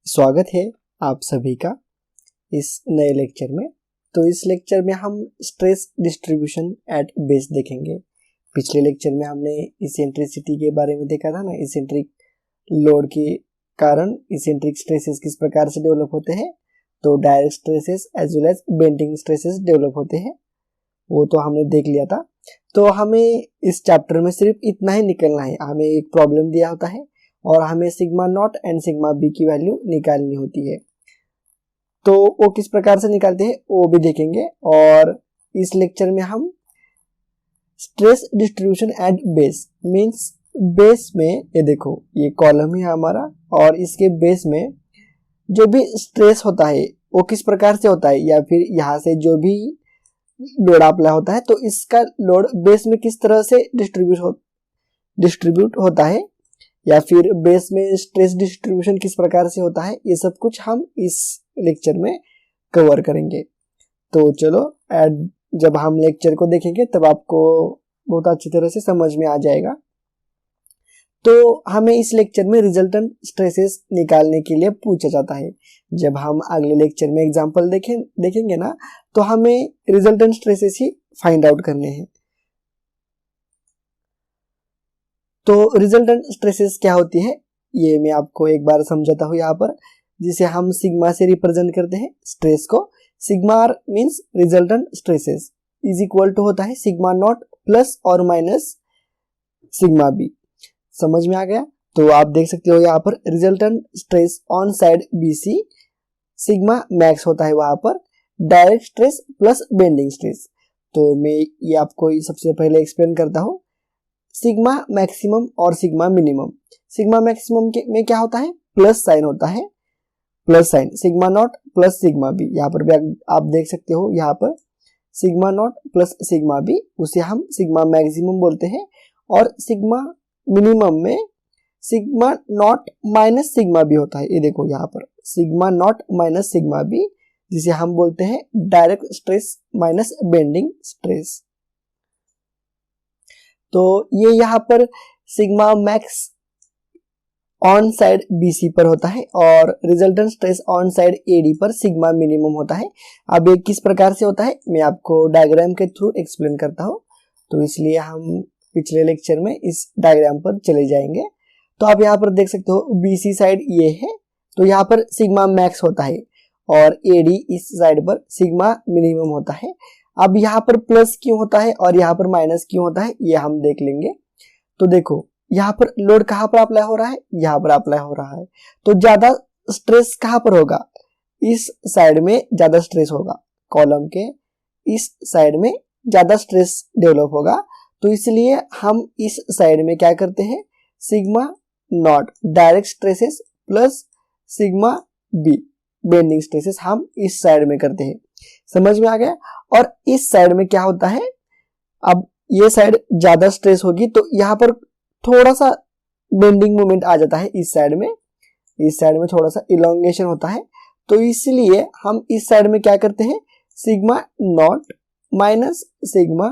स्वागत है आप सभी का इस नए लेक्चर में। तो इस लेक्चर में हम स्ट्रेस डिस्ट्रीब्यूशन एट बेस देखेंगे। पिछले लेक्चर में हमने इसेंट्रिसिटी के बारे में देखा था ना, इसेंट्रिक लोड के कारण इसेंट्रिक स्ट्रेसेस किस प्रकार से डेवलप होते हैं। तो direct stresses as well as bending stresses develop होते हैं, वो तो हमने देख लिया था। तो हमें इस चैप्टर में सिर्फ इतना ही निकलना है। हमें एक प्रॉब्लम दिया होता है और हमें sigma naught and sigma B की वैल्यू निकालनी होती है। तो वो किस प्रकार से निकालते हैं वो भी देखेंगे। और इस लेक्चर में हम stress distribution at base means base में, ये देखो ये कॉलम है हमारा और इसके बेस में जो भी स्ट्रेस होता है वो किस प्रकार से होता है, या फिर यहाँ से जो भी लोड अप्लाई होता है तो इसका लोड बेस में किस तरह से डिस्ट्रीब्यूट होता है, या फिर बेस में स्ट्रेस डिस्ट्रीब्यूशन किस प्रकार से होता है, ये सब कुछ हम इस लेक्चर में कवर करेंगे। तो चलो जब हम लेक्चर को देखेंगे तब आपको बहुत अच्छी तरह से समझ में आ जाएगा। तो हमें इस लेक्चर में रिजल्टेंट स्ट्रेसेस निकालने के लिए पूछा जाता है। जब हम अगले लेक्चर में एग्जांपल देखेंगे ना, तो हमें रिजल्टेंट स्ट्रेसेस ही फाइंड आउट करने हैं। तो रिजल्टेंट स्ट्रेसेस क्या होती है ये मैं आपको एक बार समझाता हूँ यहाँ पर, जिसे हम सिग्मा से रिप्रेजेंट करते हैं स्ट्रेस को। Sigma R means resultant stresses is equal to होता है सिग्मा नॉट प्लस और माइनस सिग्मा बी। समझ में आ गया? तो आप देख सकते हो यहाँ पर resultant stress on side BC sigma max होता है वहां पर direct stress plus bending stress. तो मैं ये आपको सबसे पहले एक्सप्लेन करता हूँ। सिग्मा मैक्सिमम और सिग्मा मिनिमम। सिग्मा मैक्सिमम में क्या होता है, प्लस साइन होता है, plus sign sigma naught plus sigma B. यहाँ पर भी आप देख सकते हो, यहाँ पर sigma naught plus sigma B उसे हम सिग्मा मैक्सिमम बोलते हैं। और सिग्मा मिनिमम में sigma naught minus sigma B होता है। ये देखो यहाँ पर sigma naught minus sigma B, जिसे हम बोलते हैं direct stress minus bending stress. तो ये यहाँ पर sigma max on side BC पर होता है और resultant stress on side AD पर सिग्मा मिनिमम होता है। अब ये किस प्रकार से होता है मैं आपको डायग्राम के थ्रू एक्सप्लेन करता हूँ, तो इसलिए हम पिछले लेक्चर में इस डायग्राम पर चले जाएंगे। तो आप यहाँ पर देख सकते हो BC साइड ये है, तो यहाँ पर सिग्मा मैक्स होता है और AD इस साइड पर सिग्मा मिनिमम होता है। अब यहाँ पर प्लस क्यों होता है और यहाँ पर माइनस क्यों होता है ये हम देख लेंगे। तो देखो यहाँ पर लोड कहाँ पर अप्लाई हो रहा है, यहाँ पर अप्लाई हो रहा है। तो ज्यादा स्ट्रेस कहाँ पर होगा, इस साइड में ज्यादा स्ट्रेस होगा, कॉलम के इस साइड में ज्यादा स्ट्रेस डेवलप होगा। तो इसलिए हम इस साइड में क्या करते हैं, sigma naught direct stresses plus sigma B bending stresses हम इस साइड में करते हैं। समझ में आ गया? और इस साइड में क्या होता है, अब ये साइड ज्यादा स्ट्रेस होगी तो यहाँ पर थोड़ा सा बेंडिंग मोमेंट आ जाता है इस साइड में, इस साइड में थोड़ा सा इलोंगेशन होता है। तो इसलिए हम इस साइड में क्या करते हैं, sigma naught minus sigma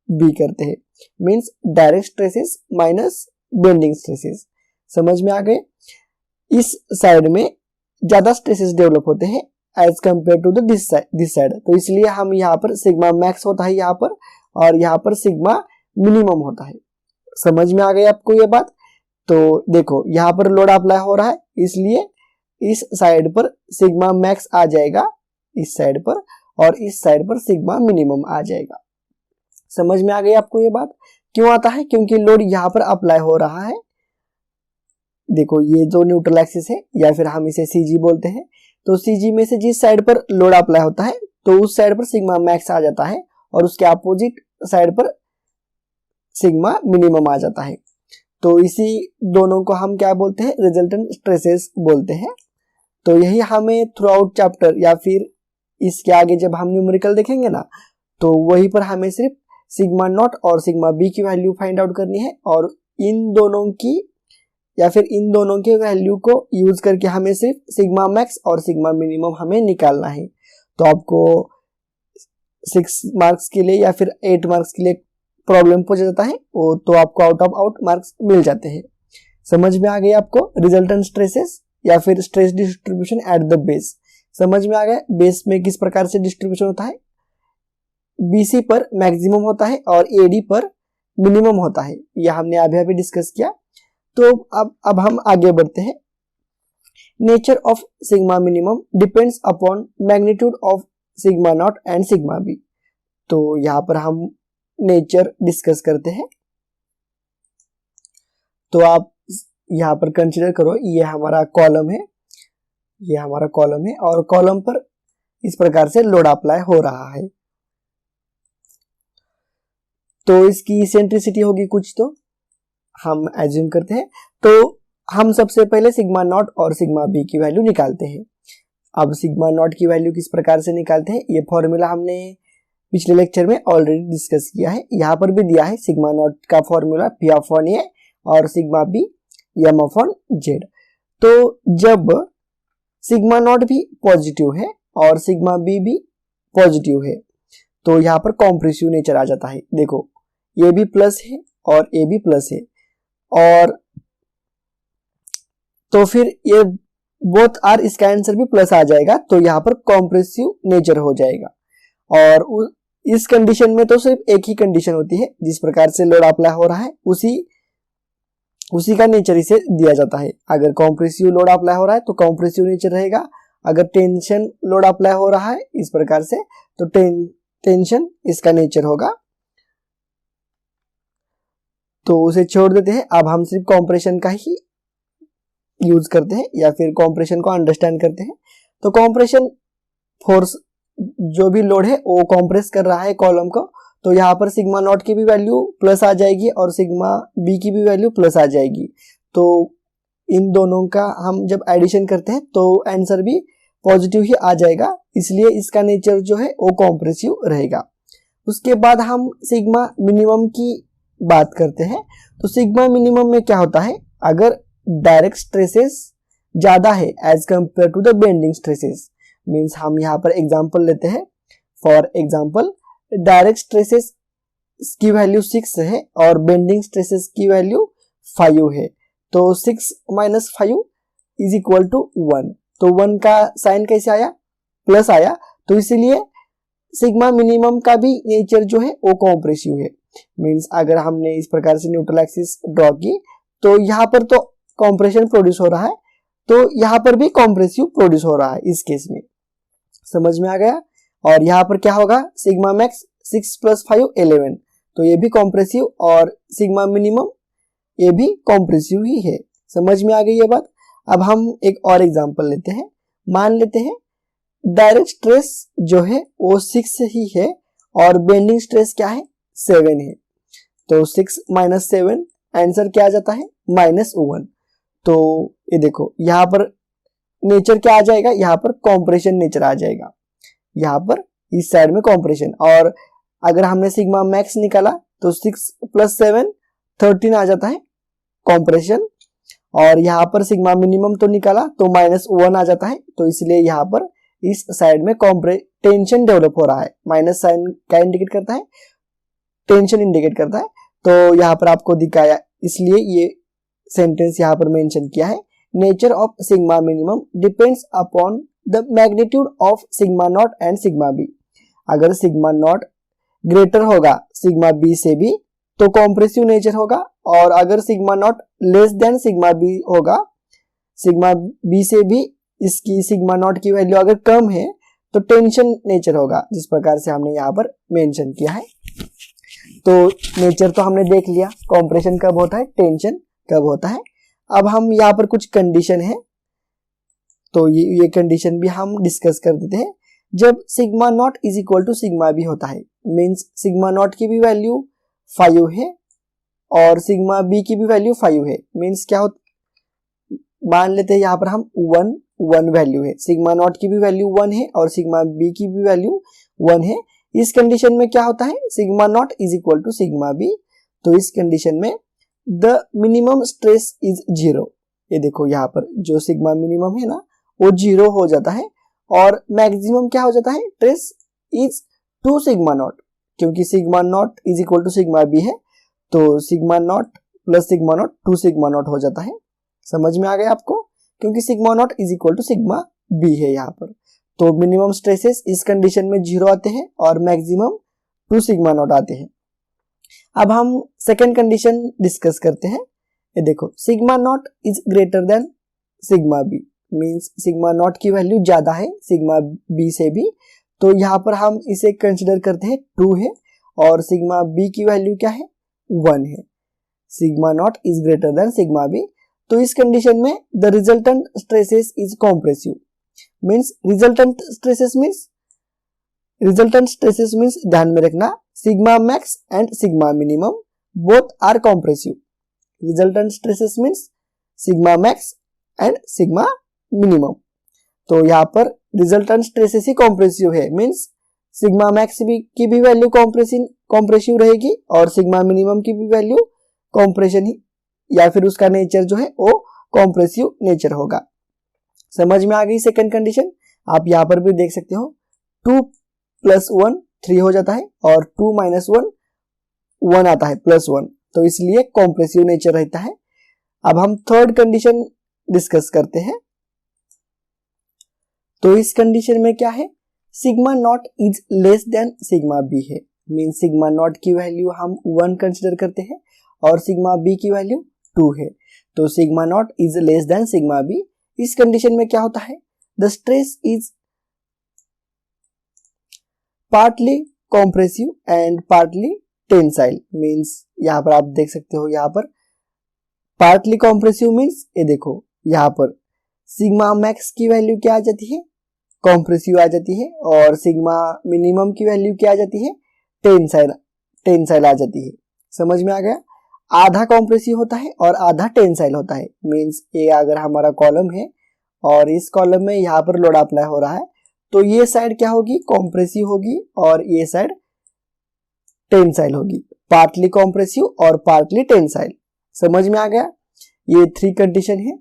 B करते हैं, means direct stresses minus bending stresses. समझ में आ गए? इस साइड में ज्यादा स्ट्रेसेस डेवलप होते हैं as compare to this side. तो इसलिए हम यहाँ पर सिग्मा मैक्स होता है यहाँ पर, और यहाँ पर सिग्मा मिनिमम होता है। समझ में आ गई आपको ये बात? तो देखो यहाँ पर लोड अप्लाई हो रहा है, इसलिए इस साइड पर सिग्मा मैक्स आ जाएगा इस साइड पर, और इस साइड पर सिग्मा मिनिमम आ जाएगा। समझ में आ गई आपको ये बात? क्यों आता है, क्योंकि लोड यहाँ पर अप्लाई हो रहा है। देखो ये जो न्यूट्रल एक्सिस है, या फिर हम इसे CG बोलते हैं, तो CG में से जिस साइड पर लोड अप्लाई होता है तो उस साइड पर सिग्मा मैक्स आ जाता है, और उसके अपोजिट साइड पर सिग्मा मिनिमम आ जाता है। तो इसी दोनों को हम क्या बोलते हैं, रिजल्टेंट स्ट्रेसेस बोलते हैं। तो यही हमें थ्रू आउट चैप्टर या फिर इसके आगे जब हम न्यूमेरिकल देखेंगे ना, तो वहीं पर हमें सिर्फ सिग्मा नॉट और सिग्मा बी की वैल्यू फाइंड आउट करनी है, और इन दोनों की या फिर इन दोनों के वैल्यू को यूज करके हमें सिर्फ सिग्मा मैक्स और सिग्मा मिनिमम हमें निकालना है। तो आपको 6 मार्क्स के लिए या फिर 8 मार्क्स के लिए प्रॉब्लम पूछा जाता है, वो तो आपको आउट ऑफ आउट मार्क्स मिल जाते हैं। समझ में आ गई आपको रिजल्टेंट स्ट्रेसेस या फिर stress distribution at the base. समझ में आ गया बेस में किस प्रकार से डिस्ट्रीब्यूशन होता है, BC पर मैक्सिमम होता है और AD पर मिनिमम होता है, यह हमने अभी डिस्कस किया। तो अब हम आगे बढ़ते हैं। Nature of sigma minimum depends upon magnitude of sigma naught and sigma B. तो यहाँ पर हम नेचर डिस्कस करते हैं। तो आप यहाँ पर कंसीडर करो, ये हमारा कॉलम है, ये हमारा कॉलम है और कॉलम पर इस प्रकार से लोड अप्लाई हो रहा है। तो इसकी इसेंट्रिसिटी होगी कुछ, तो हम एज्यूम करते हैं। तो हम सबसे पहले सिग्मा नॉट और सिग्मा बी की वैल्यू निकालते हैं। अब सिग्मा नॉट की वैल्यू किस प्रकार से निकालते हैं, ये फॉर्मूला हमने पिछले लेक्चर में ऑलरेडी डिस्कस किया है। यहाँ पर भी दिया है सिग्मा नॉट का फॉर्मूला P अपॉन A और sigma B M upon Z। तो जब सिग्मा नॉट भी पॉजिटिव है और सिग्मा बी भी पॉजिटिव है तो यहाँ पर कॉम्प्रेसिव नेचर आ जाता है। देखो ये भी प्लस है और ये भी प्लस है, और तो फिर ये बोथ आर, इसका आंसर भी प्लस आ जाएगा, तो यहाँ पर कॉम्प्रेसिव नेचर हो जाएगा। और इस कंडीशन में तो सिर्फ एक ही कंडीशन होती है, जिस प्रकार से लोड अप्लाई हो रहा है उसी का नेचर इसे दिया जाता है। अगर कॉम्प्रेसिव लोड अप्लाई हो रहा है तो कॉम्प्रेसिव नेचर रहेगा, अगर टेंशन लोड अप्लाई हो रहा है इस प्रकार से तो टेंशन इसका नेचर होगा। तो उसे छोड़ देते हैं। अब हम सिर्फ कॉम्प्रेशन का ही यूज करते हैं या फिर कॉम्प्रेशन को अंडरस्टैंड करते हैं। तो कॉम्प्रेशन फोर्स, जो भी लोड है वो कॉम्प्रेस कर रहा है कॉलम को, तो यहाँ पर सिग्मा नॉट की भी वैल्यू प्लस आ जाएगी और सिग्मा बी की भी वैल्यू प्लस आ जाएगी। तो इन दोनों का हम जब एडिशन करते हैं तो आंसर भी पॉजिटिव ही आ जाएगा, इसलिए इसका नेचर जो है वो कॉम्प्रेसिव रहेगा। उसके बाद हम सिग्मा मिनिमम की बात करते हैं। तो सिग्मा मिनिमम में क्या होता है, अगर डायरेक्ट स्ट्रेसेस ज्यादा है as compare to the bending stresses, means हम यहाँ पर एग्जांपल लेते हैं। फॉर एग्जांपल डायरेक्ट स्ट्रेसेस की वैल्यू 6 है और बेंडिंग स्ट्रेसेस की वैल्यू 5 है, तो 6 माइनस 5 इज इक्वल टू 1। तो 1 का साइन कैसे आया, प्लस आया, तो इसीलिए सिग्मा मिनिमम का भी नेचर जो है वो कॉम्प्रेसिव है। मींस अगर हमने इस प्रकार से न्यूट्रल एक्सिस ड्रॉ की तो यहाँ पर तो कॉम्प्रेशन प्रोड्यूस हो रहा है, तो यहाँ पर भी कॉम्प्रेसिव प्रोड्यूस हो रहा है इस केस में। समझ में आ गया। और यहाँ पर क्या होगा, सिग्मा मैक्स 6 + 5 11, तो ये भी कॉम्प्रेसिव और सिग्मा मिनिमम ये भी कॉम्प्रेसिव ही है। समझ में आ गई ये बात। अब हम एक और एग्जांपल लेते हैं। मान लेते हैं डायरेक्ट स्ट्रेस जो है वो 6 ही है और बेंडिंग स्ट्रेस क्या है, 7 है। तो 6 - 7 आंसर क्या आ जाता है, -1। तो ये देखो यहाँ पर नेचर क्या आ जाएगा, यहाँ पर कॉम्प्रेशन नेचर आ जाएगा, यहाँ पर इस साइड में कॉम्प्रेशन। और अगर हमने सिग्मा मैक्स निकाला तो 6 + 7 13 आ जाता है कॉम्प्रेशन, और यहाँ पर सिग्मा मिनिमम तो निकाला तो -1 आ जाता है। तो इसलिए यहाँ पर इस साइड में टेंशन डेवलप हो रहा है। माइनस साइन क्या इंडिकेट करता है, टेंशन इंडिकेट करता है। तो यहाँ पर आपको दिखाया, इसलिए ये सेंटेंस यहाँ पर मेंशन किया है। Nature of sigma minimum depends upon the magnitude of sigma naught and sigma B. अगर सिग्मा नॉट ग्रेटर होगा सिग्मा बी से भी तो कॉम्प्रेसिव नेचर होगा, और अगर sigma naught less than sigma B होगा, सिग्मा बी से भी इसकी सिग्मा नॉट की वैल्यू अगर कम है तो टेंशन नेचर होगा, जिस प्रकार से हमने यहाँ पर मेंशन किया है। तो नेचर तो हमने देख लिया, कॉम्प्रेशन कब होता है, टेंशन कब होता है। अब हम यहाँ पर कुछ कंडीशन है, तो ये कंडीशन भी हम डिस्कस कर देते हैं। जब sigma naught is equal to sigma B होता है, मींस सिग्मा नॉट की भी वैल्यू 5 है और सिग्मा बी की भी वैल्यू 5 है। मींस क्या होता, मान लेते हैं यहाँ पर हम 1 वैल्यू है, सिग्मा नॉट की भी वैल्यू 1 है और सिग्मा बी की भी वैल्यू 1 है। इस कंडीशन में क्या होता है, sigma naught is equal to sigma B. तो इस कंडीशन में द मिनिमम स्ट्रेस इज 0। ये देखो यहाँ पर जो सिग्मा मिनिमम है ना वो 0 हो जाता है, और मैक्सिमम क्या हो जाता है, स्ट्रेस इज 2 सिग्मा नॉट, क्योंकि sigma naught is equal to sigma B है, तो sigma naught + sigma naught 2 sigma naught हो जाता है। समझ में आ गया आपको। क्योंकि sigma naught is equal to sigma B है यहाँ पर। तो मिनिमम स्ट्रेसेस इस कंडीशन में 0 आते हैं और मैक्सिमम 2 सिग्मा नॉट आते हैं। अब हम सेकेंड कंडीशन डिस्कस करते हैं। ये देखो, sigma naught is greater than sigma B, means sigma naught की वैल्यू ज्यादा है सिग्मा बी से भी। तो यहाँ पर हम इसे कंसिडर करते हैं 2 है और सिग्मा बी की वैल्यू क्या है, 1 है। Sigma naught is greater than sigma B. तो इस कंडीशन में the resultant stresses is compressive, means resultant stresses means ध्यान में रखना, sigma max and sigma minimum both are compressive. Resultant stresses means sigma max and sigma minimum. तो यहाँ पर resultant stresses ही कॉम्प्रेसिव है, मींस सिग्मा मैक्स की भी वैल्यू कॉम्प्रेसिव रहेगी और सिग्मा मिनिमम की भी वैल्यू कॉम्प्रेशन ही या फिर उसका नेचर जो है वो कॉम्प्रेसिव नेचर होगा। समझ में आ गई सेकंड कंडीशन। आप यहाँ पर भी देख सकते हो 2 + 1 3 हो जाता है और 2 - 1 1 आता है +1, तो इसलिए कॉम्प्रेसिव नेचर रहता है। अब हम थर्ड कंडीशन डिस्कस करते हैं। तो इस कंडीशन में क्या है, sigma naught is less than sigma B है, मीन सिग्मा नॉट की वैल्यू हम 1 कंसिडर करते हैं और सिग्मा बी की वैल्यू 2 है। तो sigma naught is less than sigma B. इस कंडीशन में क्या होता है, the stress is partly compressive and partly tensile, means यहाँ पर आप देख सकते हो, यहाँ पर पार्टली कॉम्प्रेसिव मींस ये देखो यहाँ पर सिग्मा मैक्स की वैल्यू क्या आ जाती है, कॉम्प्रेसिव आ जाती है और सिग्मा मिनिमम की वैल्यू क्या आ जाती है, टेंसाइल आ जाती है। समझ में आ गया। आधा कॉम्प्रेसिव होता है और आधा टेंसाइल होता है, मींस ये अगर हमारा कॉलम है और इस कॉलम में यहाँ पर लोड अप्लाई हो रहा है तो ये साइड क्या होगी, कॉम्प्रेसिव होगी और ये साइड टेंसाइल होगी, पार्टली कॉम्प्रेसिव और पार्टली टेंसाइल। समझ में आ गया। ये 3 कंडीशन है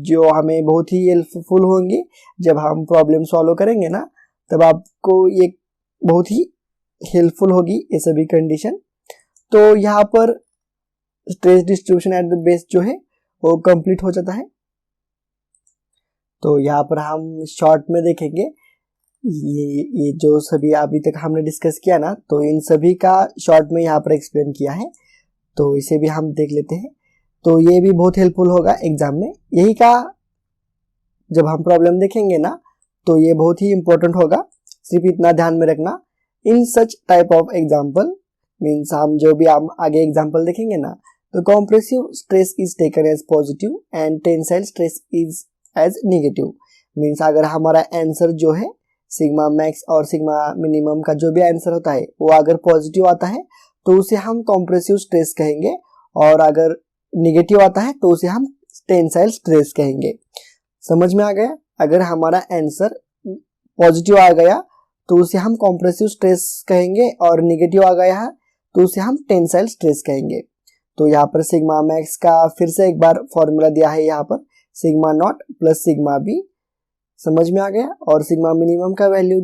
जो हमें बहुत ही हेल्पफुल होंगी जब हम प्रॉब्लम सॉल्व करेंगे ना, तब आपको ये बहुत ही हेल्पफुल होगी ये सभी कंडीशन। तो यहाँ पर stress distribution at the base जो है वो कंप्लीट हो जाता है। तो यहाँ पर हम शॉर्ट में देखेंगे ये जो सभी अभी तक हमने डिस्कस किया ना, तो इन सभी का शॉर्ट में यहाँ पर एक्सप्लेन किया है, तो इसे भी हम देख लेते हैं। तो ये भी बहुत हेल्पफुल होगा एग्जाम में। यही का जब हम प्रॉब्लम देखेंगे ना तो ये बहुत ही इंपॉर्टेंट होगा, सिर्फ इतना ध्यान में रखना। In such type of example means हम जो भी हम आगे एग्जाम्पल देखेंगे ना, तो compressive stress is taken as positive and tensile stress is as negative. Means अगर हमारा आंसर जो है सिग्मा मैक्स और सिग्मा मिनिमम का जो भी आंसर होता है वो अगर पॉजिटिव आता है तो उसे हम कॉम्प्रेसिव स्ट्रेस कहेंगे और अगर नेगेटिव आता है तो उसे हम टेंसाइल स्ट्रेस कहेंगे। समझ में आ गया। अगर हमारा आंसर पॉजिटिव आ गया तो उसे हम कॉम्प्रेसिव स्ट्रेस कहेंगे और नेगेटिव आ गया है तो उसे हम टेंसाइल स्ट्रेस कहेंगे। तो यहाँ पर सिग्मा मैक्स का फिर से एक बार फॉर्मूला दिया है, यहाँ पर sigma naught plus sigma B, समझ में आ गया। और सिग्मा मिनिमम का वैल्यू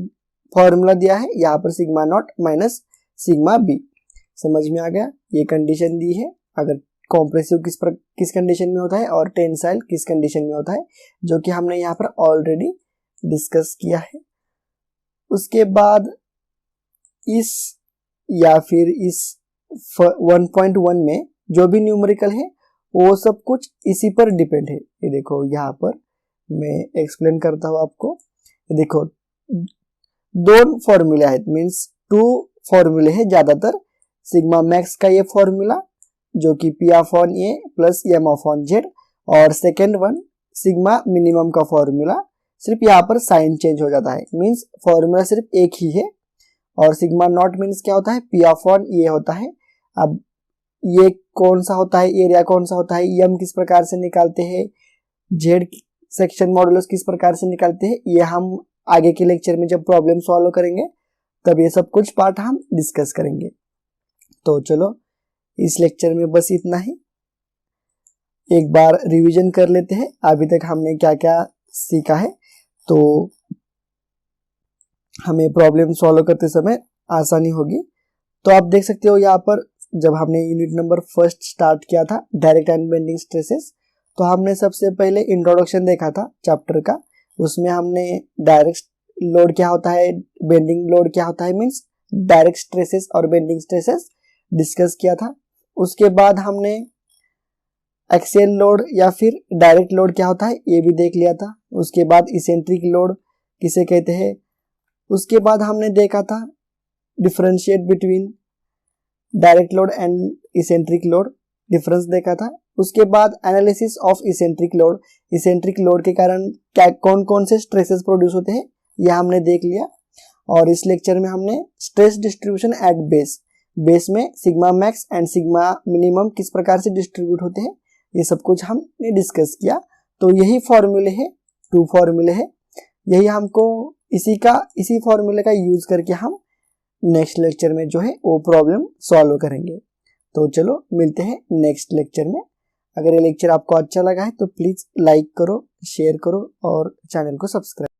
फॉर्मूला दिया है यहाँ पर sigma naught minus sigma B, समझ में आ गया। ये कंडीशन दी है अगर कॉम्प्रेसिव किस कंडीशन में होता है और टेंसाइल किस कंडीशन में होता है, जो कि हमने यहाँ पर ऑलरेडी डिस्कस किया है। उसके बाद इस या फिर इस 1.1 में जो भी न्यूमेरिकल है वो सब कुछ इसी पर डिपेंड है। ये देखो यहाँ पर मैं एक्सप्लेन करता हूँ आपको। ये देखो 2 फॉर्मूले है, मीन्स 2 फॉर्मूले है ज्यादातर। सिग्मा मैक्स का ये फॉर्मूला जो कि P/A प्लस M/Z और सेकेंड वन सिग्मा मिनिमम का फॉर्मूला, सिर्फ यहाँ पर साइन चेंज हो जाता है, मीन्स फॉर्मूला सिर्फ एक ही है। और सिग्मा नॉट मीन्स क्या होता है, P/A होता है। अब ये कौन सा होता है, एरिया कौन सा होता है, M किस प्रकार से निकालते हैं, Z सेक्शन मॉडुलस किस प्रकार से निकालते हैं, ये हम आगे के लेक्चर में जब प्रॉब्लम सॉल्व करेंगे तब ये सब कुछ पार्ट हम डिस्कस करेंगे। तो चलो इस लेक्चर में बस इतना ही। एक बार रिवीजन कर लेते हैं अभी तक हमने क्या क्या सीखा है, तो हमें प्रॉब्लम सॉल्व करते समय आसानी होगी। तो आप देख सकते हो यहाँ पर जब हमने यूनिट नंबर 1 स्टार्ट किया था डायरेक्ट एंड बेंडिंग स्ट्रेसेस, तो हमने सबसे पहले इंट्रोडक्शन देखा था चैप्टर का, उसमें हमने डायरेक्ट लोड क्या होता है, बेंडिंग लोड क्या होता है, मींस डायरेक्ट स्ट्रेसेस और बेंडिंग स्ट्रेसेस डिस्कस किया था। उसके बाद हमने एक्सियल लोड या फिर डायरेक्ट लोड क्या होता है ये भी देख लिया था। उसके बाद इसेंट्रिक लोड किसे कहते हैं। उसके बाद हमने देखा था differentiate between direct load and eccentric load, difference देखा था। उसके बाद analysis of eccentric load, eccentric load के कारण क्या कौन कौन से स्ट्रेसेस प्रोड्यूस होते हैं यह हमने देख लिया। और इस लेक्चर में हमने स्ट्रेस डिस्ट्रीब्यूशन एट बेस में sigma max and sigma minimum किस प्रकार से डिस्ट्रीब्यूट होते हैं ये सब कुछ हमने डिस्कस किया। तो यही फॉर्मूले है, 2 फॉर्मूले है, यही हमको इसी फॉर्मूले का यूज करके हम नेक्स्ट लेक्चर में जो है वो प्रॉब्लम सॉल्व करेंगे। तो चलो मिलते हैं नेक्स्ट लेक्चर में। अगर ये लेक्चर आपको अच्छा लगा है तो प्लीज लाइक करो, शेयर करो और चैनल को सब्सक्राइब